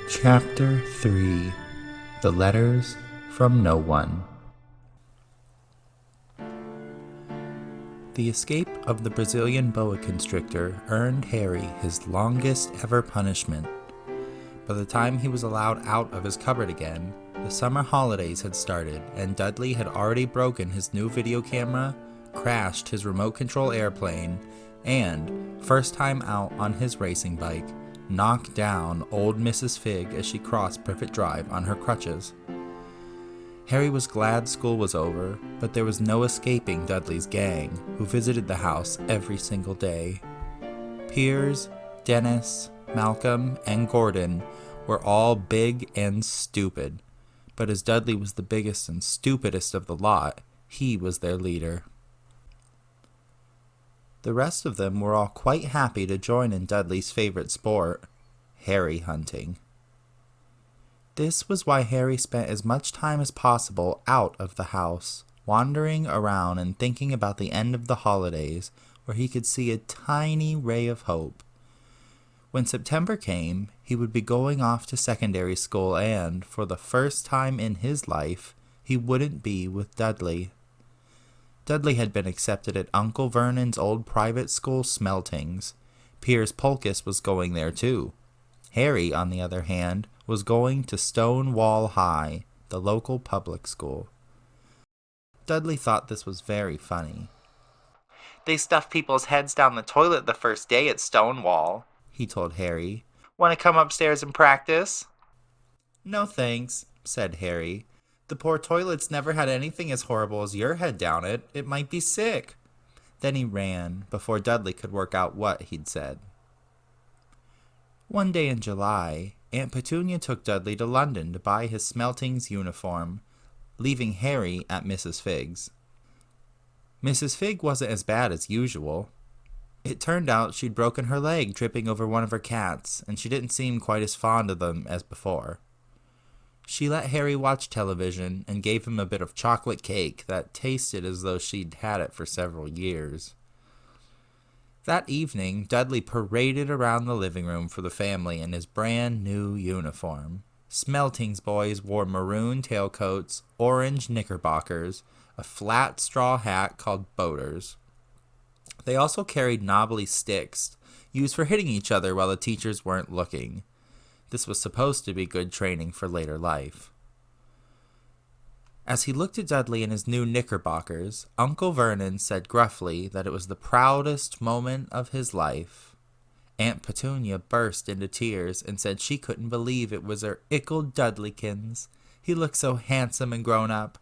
Chapter 3 The Letters from No One. The escape of the Brazilian boa constrictor earned Harry his longest ever punishment. By the time he was allowed out of his cupboard again, the summer holidays had started, and Dudley had already broken his new video camera, crashed his remote control airplane, and, first time out on his racing bike, knocked down old Mrs. Fig as she crossed Privet Drive on her crutches. Harry was glad school was over, but there was no escaping Dudley's gang, who visited the house every single day. Piers, Dennis, Malcolm, and Gordon were all big and stupid, but as Dudley was the biggest and stupidest of the lot, he was their leader. The rest of them were all quite happy to join in Dudley's favorite sport, Harry hunting. This was why Harry spent as much time as possible out of the house, wandering around and thinking about the end of the holidays, where he could see a tiny ray of hope. When September came, he would be going off to secondary school and, for the first time in his life, he wouldn't be with Dudley. Dudley had been accepted at Uncle Vernon's old private school, Smeltings. Piers Polkiss was going there too. Harry, on the other hand, was going to Stonewall High, the local public school. Dudley thought this was very funny. "They stuff people's heads down the toilet the first day at Stonewall," he told Harry. "Want to come upstairs and practice?" "No thanks," said Harry. "The poor toilets never had anything as horrible as your head down it. It might be sick." Then he ran, before Dudley could work out what he'd said. One day in July, Aunt Petunia took Dudley to London to buy his Smeltings uniform, leaving Harry at Mrs. Fig's. Mrs. Fig wasn't as bad as usual. It turned out she'd broken her leg tripping over one of her cats, and she didn't seem quite as fond of them as before. She let Harry watch television and gave him a bit of chocolate cake that tasted as though she'd had it for several years. That evening, Dudley paraded around the living room for the family in his brand new uniform. Smeltings boys wore maroon tailcoats, orange knickerbockers, a flat straw hat called boaters. They also carried knobbly sticks, used for hitting each other while the teachers weren't looking. This was supposed to be good training for later life. As he looked at Dudley in his new knickerbockers, Uncle Vernon said gruffly that it was the proudest moment of his life. Aunt Petunia burst into tears and said she couldn't believe it was her ickle Dudleykins. He looked so handsome and grown up.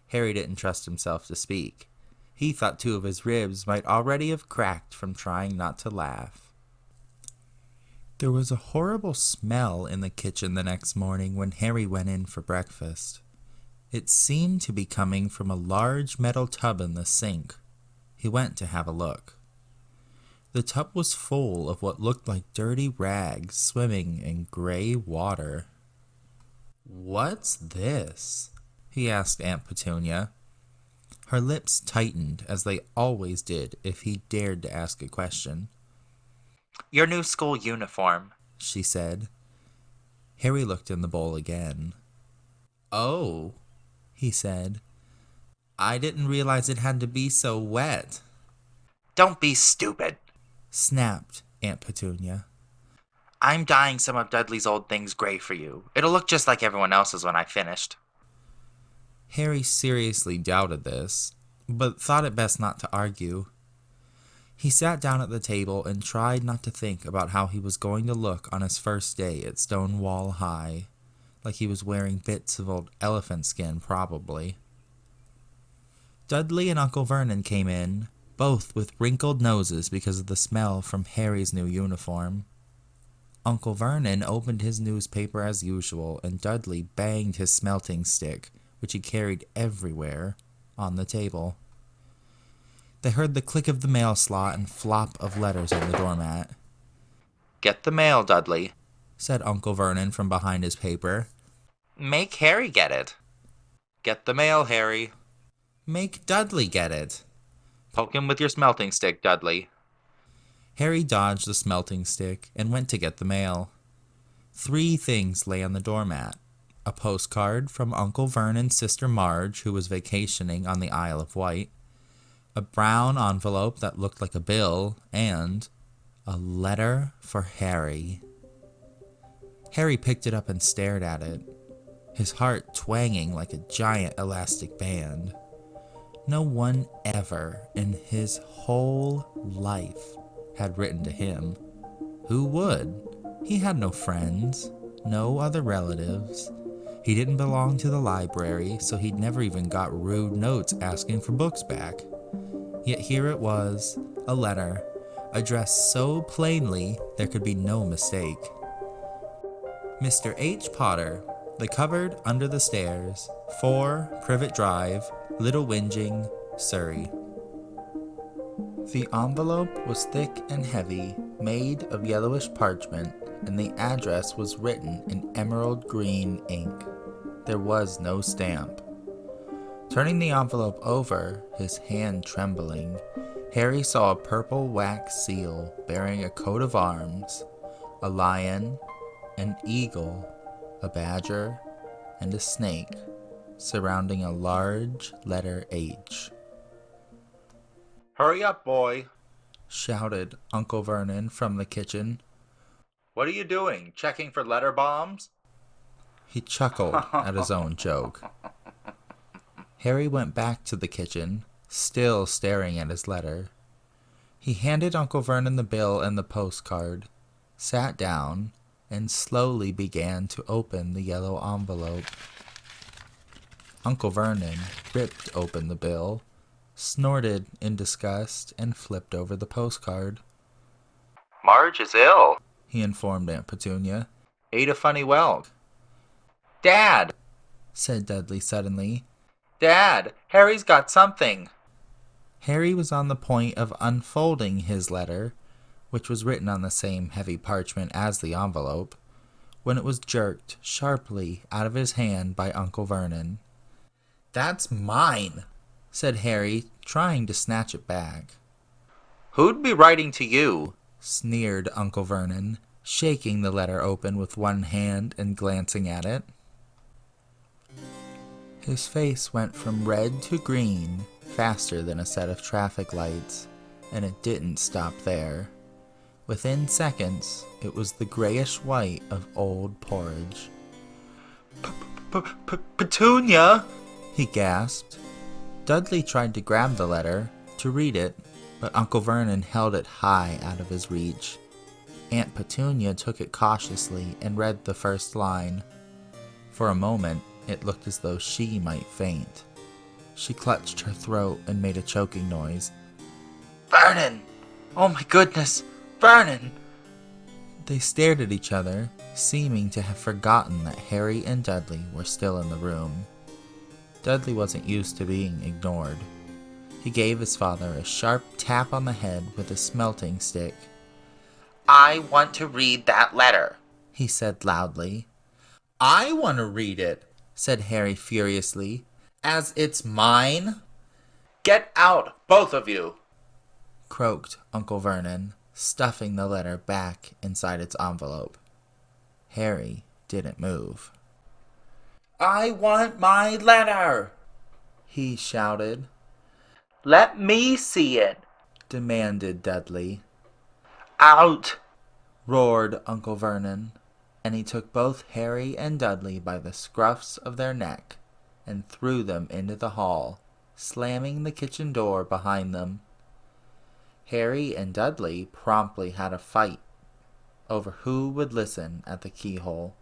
Harry didn't trust himself to speak. He thought two of his ribs might already have cracked from trying not to laugh. There was a horrible smell in the kitchen the next morning when Harry went in for breakfast. It seemed to be coming from a large metal tub in the sink. He went to have a look. The tub was full of what looked like dirty rags swimming in gray water. "What's this?" he asked Aunt Petunia. Her lips tightened, as they always did if he dared to ask a question. "Your new school uniform," she said. Harry looked in the bowl again. "Oh," he said. "I didn't realize it had to be so wet." "Don't be stupid," snapped Aunt Petunia. "I'm dyeing some of Dudley's old things gray for you. It'll look just like everyone else's when I've finished." Harry seriously doubted this, but thought it best not to argue. He sat down at the table and tried not to think about how he was going to look on his first day at Stonewall High, like he was wearing bits of old elephant skin, probably. Dudley and Uncle Vernon came in, both with wrinkled noses because of the smell from Harry's new uniform. Uncle Vernon opened his newspaper as usual, and Dudley banged his smelting stick, which he carried everywhere, on the table. They heard the click of the mail slot and flop of letters on the doormat. "Get the mail, Dudley," said Uncle Vernon from behind his paper. "Make Harry get it." "Get the mail, Harry." "Make Dudley get it." "Poke him with your smelting stick, Dudley." Harry dodged the smelting stick and went to get the mail. 3 things lay on the doormat. A postcard from Uncle Vernon's sister Marge, who was vacationing on the Isle of Wight, a brown envelope that looked like a bill, and a letter for Harry. Harry picked it up and stared at it, his heart twanging like a giant elastic band. No one ever in his whole life had written to him. Who would? He had no friends, no other relatives. He didn't belong to the library, so he'd never even got rude notes asking for books back. Yet here it was, a letter, addressed so plainly there could be no mistake. Mr. H. Potter, The Cupboard Under the Stairs, 4 Privet Drive, Little Whinging, Surrey. The envelope was thick and heavy, made of yellowish parchment, and the address was written in emerald green ink. There was no stamp. Turning the envelope over, his hand trembling, Harry saw a purple wax seal bearing a coat of arms, a lion, an eagle, a badger, and a snake, surrounding a large letter H. "Hurry up, boy," shouted Uncle Vernon from the kitchen. "What are you doing? Checking for letter bombs?" He chuckled at his own joke. Harry went back to the kitchen, still staring at his letter. He handed Uncle Vernon the bill and the postcard, sat down, and slowly began to open the yellow envelope. Uncle Vernon ripped open the bill, snorted in disgust, and flipped over the postcard. "Marge is ill," he informed Aunt Petunia. "Ate a funny whelk." "Dad," said Dudley suddenly. "Dad, Harry's got something." Harry was on the point of unfolding his letter, which was written on the same heavy parchment as the envelope, when it was jerked sharply out of his hand by Uncle Vernon. "That's mine," said Harry, trying to snatch it back. "Who'd be writing to you?" sneered Uncle Vernon, shaking the letter open with one hand and glancing at it. His face went from red to green faster than a set of traffic lights, and it didn't stop there. Within seconds, it was the grayish-white of old porridge. "Petunia!" he gasped. Dudley tried to grab the letter, to read it, but Uncle Vernon held it high out of his reach. Aunt Petunia took it cautiously and read the first line. For a moment, it looked as though she might faint. She clutched her throat and made a choking noise. "Vernon! Oh my goodness! Vernon!" They stared at each other, seeming to have forgotten that Harry and Dudley were still in the room. Dudley wasn't used to being ignored. He gave his father a sharp tap on the head with a smelting stick. "I want to read that letter," he said loudly. "I want to read it," said Harry furiously, "as it's mine." "Get out, both of you," croaked Uncle Vernon, stuffing the letter back inside its envelope. Harry didn't move. "I want my letter!" he shouted. "Let me see it," demanded Dudley. "Out!" roared Uncle Vernon, and he took both Harry and Dudley by the scruffs of their neck and threw them into the hall, slamming the kitchen door behind them. Harry and Dudley promptly had a fight over who would listen at the keyhole.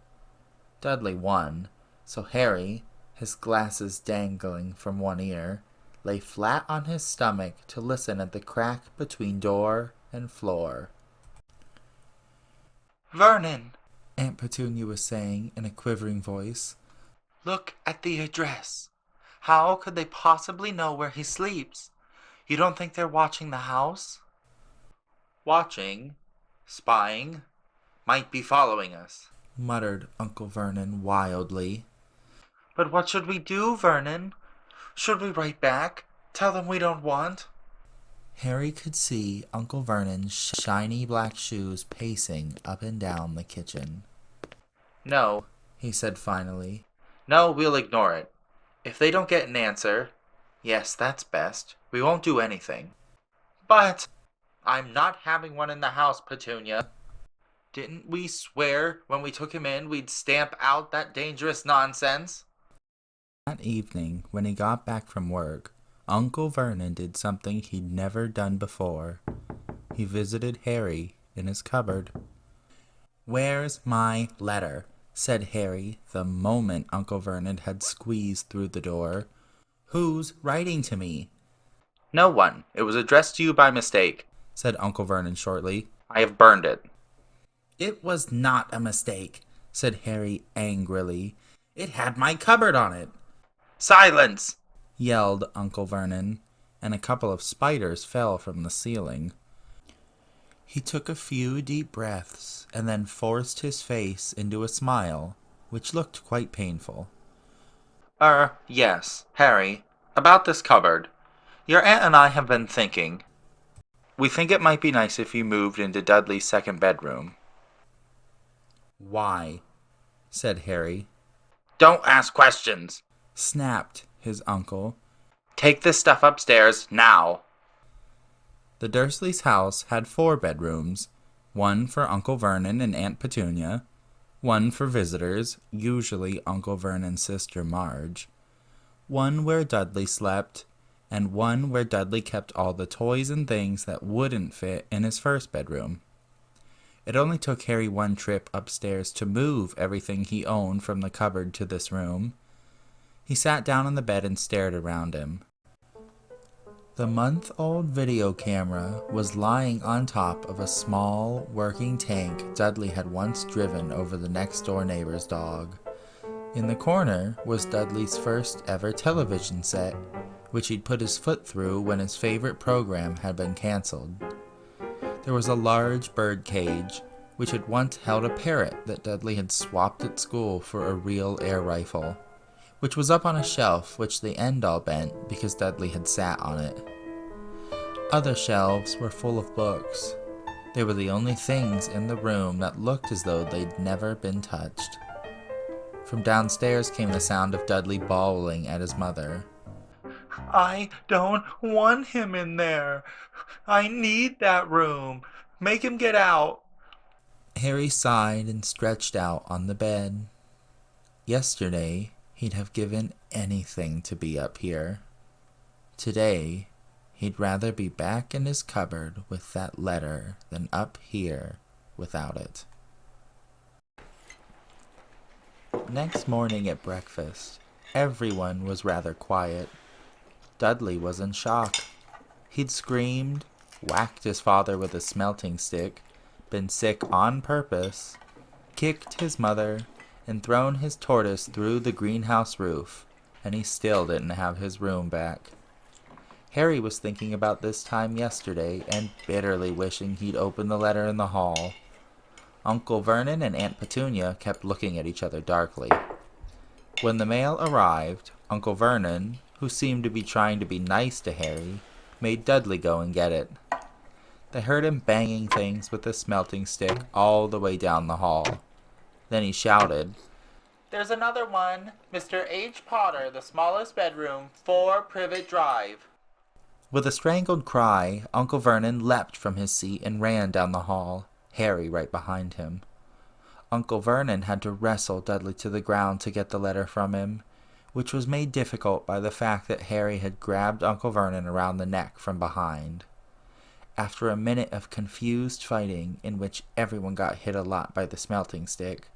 Dudley won, so Harry, his glasses dangling from one ear, lay flat on his stomach to listen at the crack between door and floor. "Vernon," Aunt Petunia was saying in a quivering voice, "look at the address. How could they possibly know where he sleeps? You don't think they're watching the house?" "Watching? Spying? Might be following us," muttered Uncle Vernon wildly. "But what should we do, Vernon? Should we write back? Tell them we don't want?" Harry could see Uncle Vernon's shiny black shoes pacing up and down the kitchen. No, he said finally. no, we'll ignore it. If they don't get an answer, yes, that's best. We won't do anything. But I'm not having one in the house, Petunia. Didn't we swear when we took him in we'd stamp out that dangerous nonsense? That evening, when he got back from work, Uncle Vernon did something he'd never done before. He visited Harry in his cupboard. "Where's my letter?" said Harry the moment Uncle Vernon had squeezed through the door. "Who's writing to me?" No one. It was addressed to you by mistake, said Uncle Vernon shortly. I have burned it. "It was not a mistake," said Harry angrily. "It had my cupboard on it," Silence! yelled Uncle Vernon, and a couple of spiders fell from the ceiling. He took a few deep breaths and then forced his face into a smile, which looked quite painful. Yes, Harry, about this cupboard. Your aunt and I have been thinking. We think it might be nice if you moved into Dudley's second bedroom. "Why?" said Harry. Don't ask questions. Snapped his uncle. Take this stuff upstairs, now. The Dursleys' house had 4 bedrooms, one for Uncle Vernon and Aunt Petunia, one for visitors, usually Uncle Vernon's sister Marge, one where Dudley slept, and one where Dudley kept all the toys and things that wouldn't fit in his first bedroom. It only took Harry one trip upstairs to move everything he owned from the cupboard to this room. He sat down on the bed and stared around him. The month-old video camera was lying on top of a small, working tank Dudley had once driven over the next-door neighbor's dog. In the corner was Dudley's first ever television set, which he'd put his foot through when his favorite program had been canceled. There was a large bird cage, which had once held a parrot that Dudley had swapped at school for a real air rifle, which was up on a shelf which the end all bent because Dudley had sat on it. Other shelves were full of books. They were the only things in the room that looked as though they'd never been touched. From downstairs came the sound of Dudley bawling at his mother. I don't want him in there. I need that room. Make him get out. Harry sighed and stretched out on the bed. Yesterday, he'd have given anything to be up here. Today, he'd rather be back in his cupboard with that letter than up here without it. Next morning at breakfast, everyone was rather quiet. Dudley was in shock. He'd screamed, whacked his father with a smelting stick, been sick on purpose, kicked his mother, and thrown his tortoise through the greenhouse roof, and he still didn't have his room back. Harry was thinking about this time yesterday and bitterly wishing he'd opened the letter in the hall. Uncle Vernon and Aunt Petunia kept looking at each other darkly. When the mail arrived, Uncle Vernon, who seemed to be trying to be nice to Harry, made Dudley go and get it. They heard him banging things with a smelting stick all the way down the hall. Then he shouted, There's another one. Mr. H. Potter, the smallest bedroom, 4 Privet Drive. With a strangled cry, Uncle Vernon leapt from his seat and ran down the hall, Harry right behind him. Uncle Vernon had to wrestle Dudley to the ground to get the letter from him, which was made difficult by the fact that Harry had grabbed Uncle Vernon around the neck from behind. After a minute of confused fighting, in which everyone got hit a lot by the smelting stick,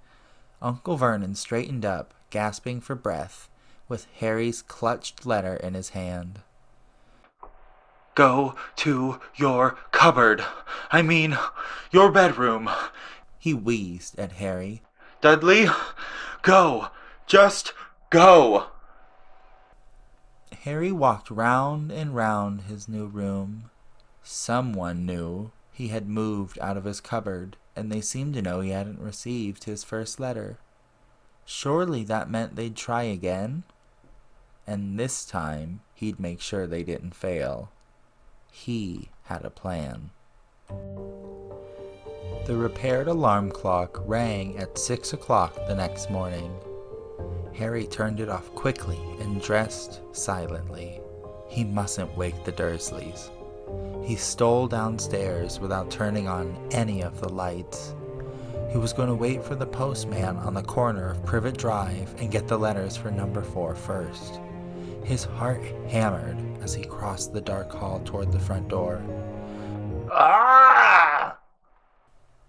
Uncle Vernon straightened up, gasping for breath, with Harry's clutched letter in his hand. Go to your cupboard. I mean, your bedroom. He wheezed at Harry. Dudley, go. Just go. Harry walked round and round his new room. Someone knew he had moved out of his cupboard, and they seemed to know he hadn't received his first letter. Surely that meant they'd try again? And this time he'd make sure they didn't fail. He had a plan. The repaired alarm clock rang at 6 o'clock the next morning. Harry turned it off quickly and dressed silently. He mustn't wake the Dursleys. He stole downstairs without turning on any of the lights. He was going to wait for the postman on the corner of Privet Drive and get the letters for number 4 first. His heart hammered as he crossed the dark hall toward the front door. Ah!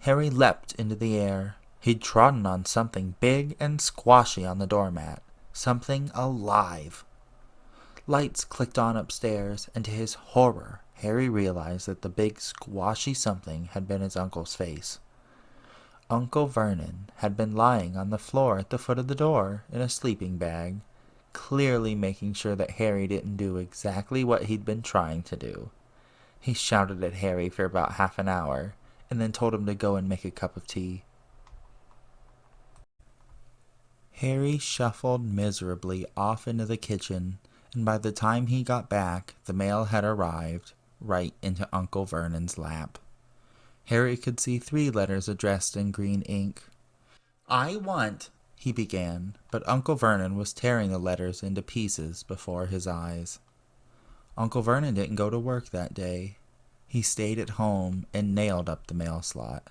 Harry leapt into the air. He'd trodden on something big and squashy on the doormat. Something alive. Lights clicked on upstairs, and to his horror, Harry realized that the big squashy something had been his uncle's face. Uncle Vernon had been lying on the floor at the foot of the door in a sleeping bag, clearly making sure that Harry didn't do exactly what he'd been trying to do. He shouted at Harry for about half an hour, and then told him to go and make a cup of tea. Harry shuffled miserably off into the kitchen, and by the time he got back, the mail had arrived right into Uncle Vernon's lap. Harry could see 3 letters addressed in green ink. "I want," he began, but Uncle Vernon was tearing the letters into pieces before his eyes. Uncle Vernon didn't go to work that day. He stayed at home and nailed up the mail slot.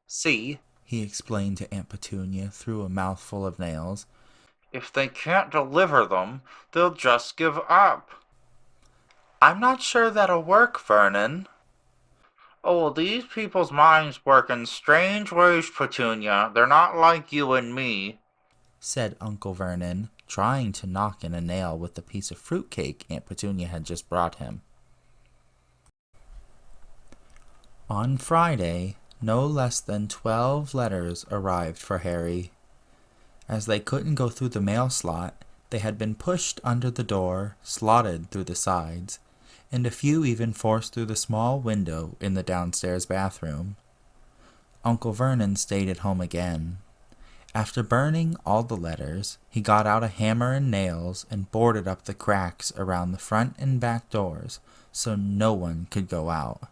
"See," he explained to Aunt Petunia through a mouthful of nails, "if they can't deliver them, they'll just give up." "I'm not sure that'll work, Vernon." "Oh, these people's minds work in strange ways, Petunia. They're not like you and me," said Uncle Vernon, trying to knock in a nail with the piece of fruitcake Aunt Petunia had just brought him. On Friday, no less than 12 letters arrived for Harry. As they couldn't go through the mail slot, they had been pushed under the door, slotted through the sides, and a few even forced through the small window in the downstairs bathroom. Uncle Vernon stayed at home again. After burning all the letters, he got out a hammer and nails and boarded up the cracks around the front and back doors so no one could go out.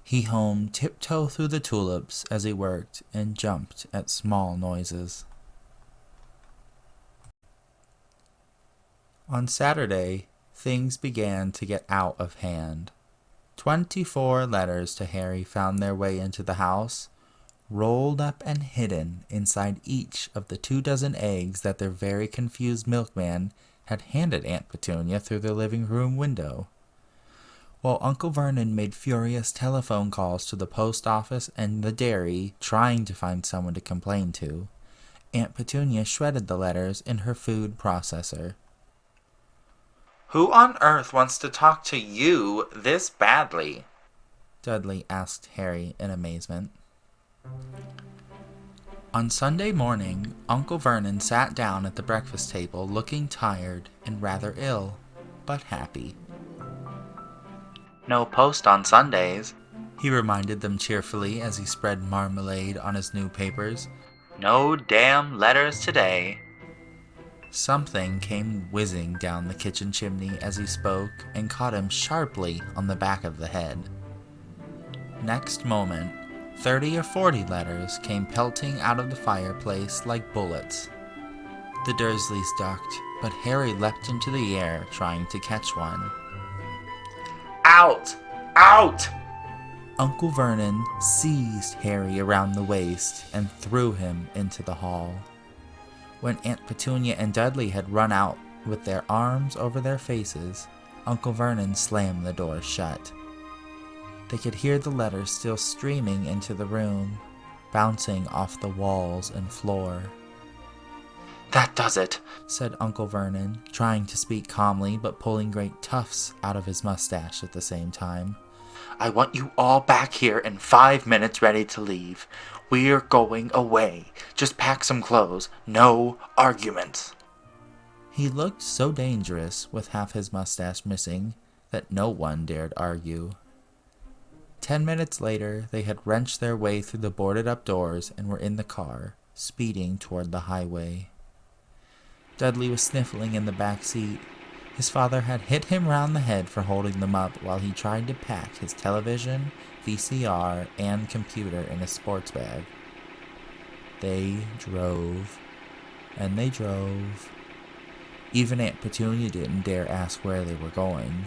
He homed tiptoe through the tulips as he worked and jumped at small noises. On Saturday, things began to get out of hand. 24 letters to Harry found their way into the house, rolled up and hidden inside each of the 24 eggs that their very confused milkman had handed Aunt Petunia through the living room window. While Uncle Vernon made furious telephone calls to the post office and the dairy, trying to find someone to complain to, Aunt Petunia shredded the letters in her food processor. "Who on earth wants to talk to you this badly?" Dudley asked Harry in amazement. On Sunday morning, Uncle Vernon sat down at the breakfast table looking tired and rather ill, but happy. "No post on Sundays," he reminded them cheerfully as he spread marmalade on his new papers. "No damn letters today." Something came whizzing down the kitchen chimney as he spoke and caught him sharply on the back of the head. Next moment, 30 or 40 letters came pelting out of the fireplace like bullets. The Dursleys ducked, but Harry leapt into the air trying to catch one. "Out! Out!" Uncle Vernon seized Harry around the waist and threw him into the hall. When Aunt Petunia and Dudley had run out with their arms over their faces, Uncle Vernon slammed the door shut. They could hear the letters still streaming into the room, bouncing off the walls and floor. "That does it," said Uncle Vernon, trying to speak calmly but pulling great tufts out of his mustache at the same time. "I want you all back here in 5 minutes ready to leave. We're going away. Just pack some clothes. No arguments." He looked so dangerous with half his mustache missing that no one dared argue. 10 minutes later, they had wrenched their way through the boarded-up doors and were in the car, speeding toward the highway. Dudley was sniffling in the back seat. His father had hit him round the head for holding them up while he tried to pack his television, VCR, and computer in a sports bag. They drove, and they drove. Even Aunt Petunia didn't dare ask where they were going.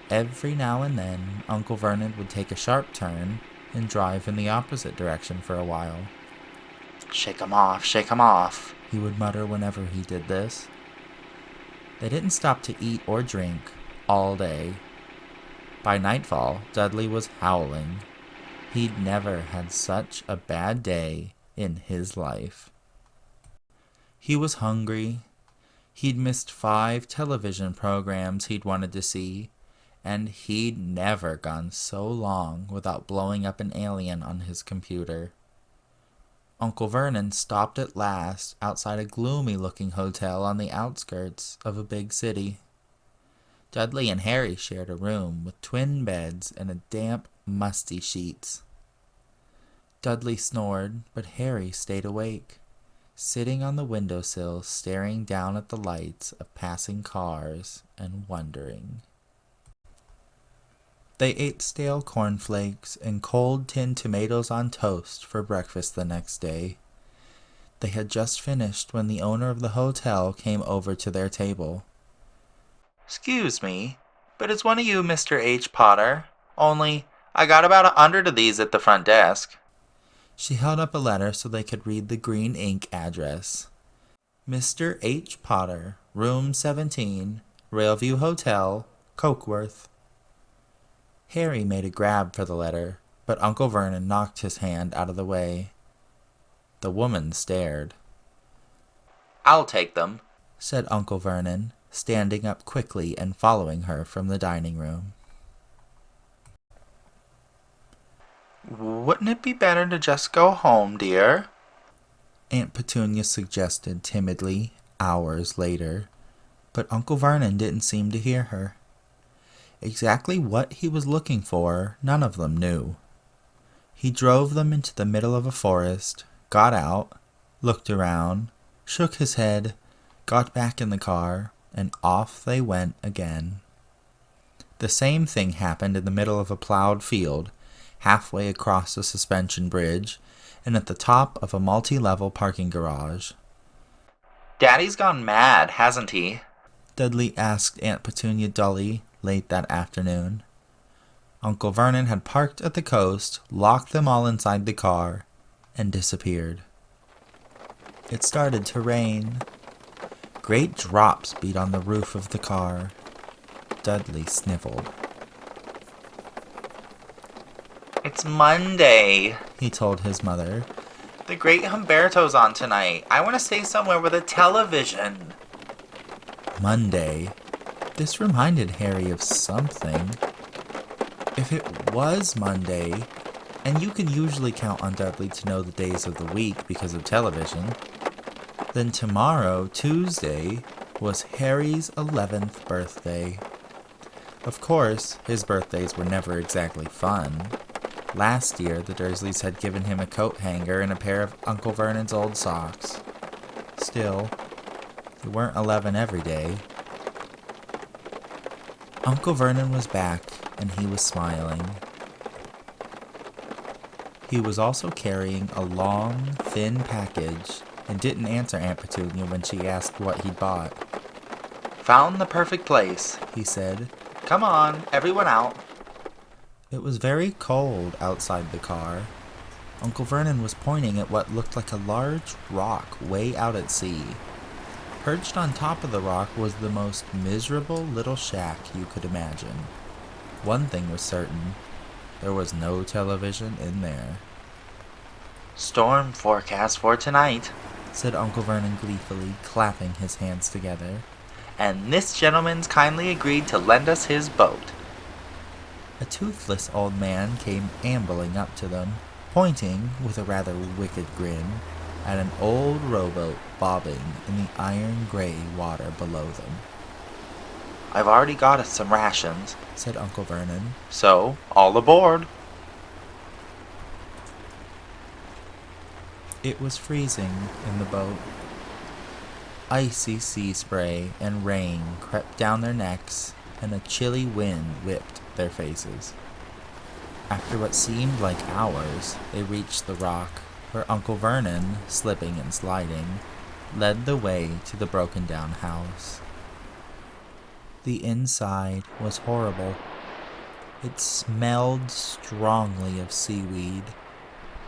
Every now and then, Uncle Vernon would take a sharp turn and drive in the opposite direction for a while. Shake 'em off, He would mutter whenever he did this. They didn't stop to eat or drink all day. By nightfall, Dudley was howling. He'd never had such a bad day in his life. He was hungry. He'd missed 5 television programs he'd wanted to see, and he'd never gone so long without blowing up an alien on his computer. Uncle Vernon stopped at last outside a gloomy-looking hotel on the outskirts of a big city. Dudley and Harry shared a room with twin beds and a damp, musty sheets. Dudley snored, but Harry stayed awake, sitting on the windowsill staring down at the lights of passing cars and wondering. They ate stale cornflakes and cold tinned tomatoes on toast for breakfast the next day. They had just finished when the owner of the hotel came over to their table. "Excuse me, but is one of you Mr. H. Potter? Only, I got about 100 of these at the front desk." She held up a letter so they could read the green ink address. Mr. H. Potter, Room 17, Railview Hotel, Cokeworth. Harry made a grab for the letter, but Uncle Vernon knocked his hand out of the way. The woman stared. "I'll take them," said Uncle Vernon, standing up quickly and following her from the dining room. "Wouldn't it be better to just go home, dear?" Aunt Petunia suggested timidly, hours later, but Uncle Vernon didn't seem to hear her. Exactly what he was looking for, none of them knew. He drove them into the middle of a forest, got out, looked around, shook his head, got back in the car, and off they went again. The same thing happened in the middle of a plowed field, halfway across a suspension bridge, and at the top of a multi-level parking garage. "Daddy's gone mad, hasn't he?" Dudley asked Aunt Petunia dully late that afternoon. Uncle Vernon had parked at the coast, locked them all inside the car, and disappeared. It started to rain. Great drops beat on the roof of the car. Dudley sniffled. "It's Monday," he told his mother. "The Great Humberto's on tonight. I want to stay somewhere with a television." Monday. This reminded Harry of something. If it was Monday, and you can usually count on Dudley to know the days of the week because of television, then tomorrow, Tuesday, was Harry's 11th birthday. Of course, his birthdays were never exactly fun. Last year, the Dursleys had given him a coat hanger and a pair of Uncle Vernon's old socks. Still, they weren't 11 every day. Uncle Vernon was back, and he was smiling. He was also carrying a long, thin package and didn't answer Aunt Petunia when she asked what he'd bought. "Found the perfect place," he said. "Come on, everyone out." It was very cold outside the car. Uncle Vernon was pointing at what looked like a large rock way out at sea. Perched on top of the rock was the most miserable little shack you could imagine. One thing was certain. There was no television in there. "Storm forecast for tonight," said Uncle Vernon gleefully, clapping his hands together. "And this gentleman's kindly agreed to lend us his boat." A toothless old man came ambling up to them, pointing, with a rather wicked grin, at an old rowboat bobbing in the iron-gray water below them. "I've already got us some rations," said Uncle Vernon. "So, all aboard." It was freezing in the boat. Icy sea spray and rain crept down their necks, and a chilly wind whipped their faces. After what seemed like hours, they reached the rock, where Uncle Vernon, slipping and sliding, led the way to the broken-down house. The inside was horrible. It smelled strongly of seaweed.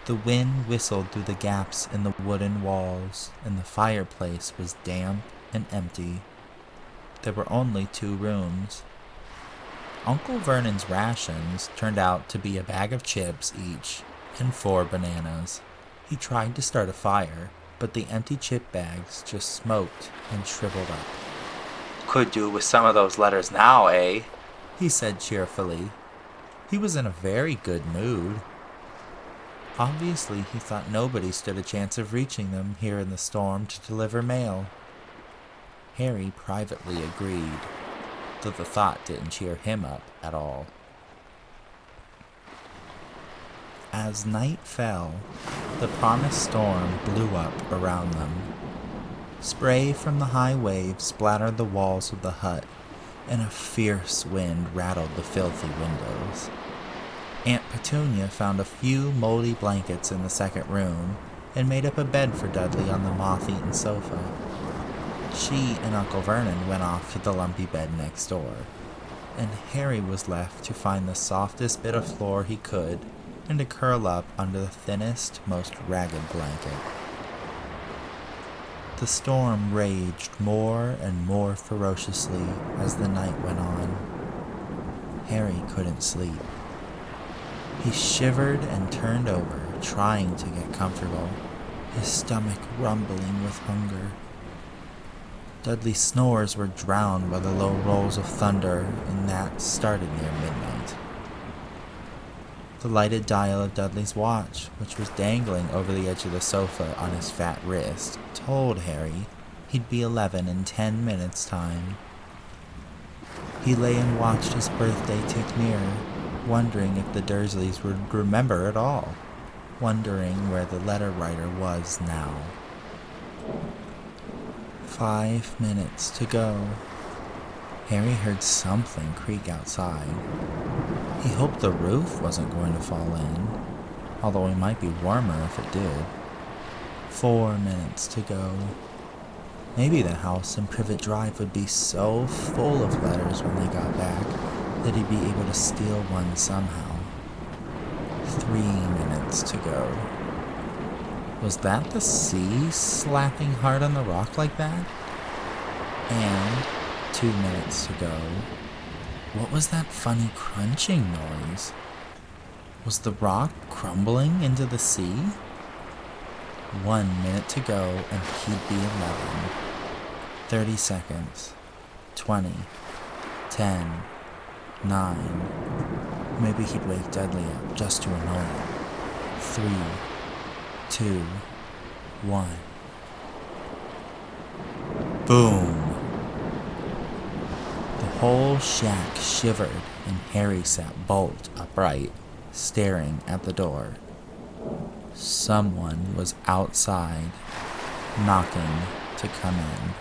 The wind whistled through the gaps in the wooden walls, and the fireplace was damp and empty. There were only 2 rooms. Uncle Vernon's rations turned out to be a bag of chips each and 4 bananas. He tried to start a fire, but the empty chip bags just smoked and shriveled up. Could do with some of those letters now, eh? He said cheerfully. He was in a very good mood. Obviously, he thought nobody stood a chance of reaching them here in the storm to deliver mail. Harry privately agreed, though the thought didn't cheer him up at all. As night fell, the promised storm blew up around them. Spray from the high waves splattered the walls of the hut, and a fierce wind rattled the filthy windows. Aunt Petunia found a few moldy blankets in the second room and made up a bed for Dudley on the moth-eaten sofa. She and Uncle Vernon went off to the lumpy bed next door, and Harry was left to find the softest bit of floor he could and to curl up under the thinnest, most ragged blanket. The storm raged more and more ferociously as the night went on. Harry couldn't sleep. He shivered and turned over, trying to get comfortable, his stomach rumbling with hunger. Dudley's snores were drowned by the low rolls of thunder, and that started near midnight. The lighted dial of Dudley's watch, which was dangling over the edge of the sofa on his fat wrist, told Harry he'd be 11 in 10 minutes' time. He lay and watched his birthday tick nearer, wondering if the Dursleys would remember at all, wondering where the letter writer was now. 5 minutes to go. Harry heard something creak outside. He hoped the roof wasn't going to fall in, although it might be warmer if it did. 4 minutes to go. Maybe the house in Privet Drive would be so full of letters when they got back that he'd be able to steal one somehow. 3 minutes to go. Was that the sea slapping hard on the rock like that? And 2 minutes to go. What was that funny crunching noise? Was the rock crumbling into the sea? 1 minute to go and he'd be 11. 30 seconds. 20. 10. 9. Maybe he'd wake Dudley up just to annoy him. 3, 2, 1. Boom! The whole shack shivered, and Harry sat bolt upright, staring at the door. Someone was outside, knocking to come in.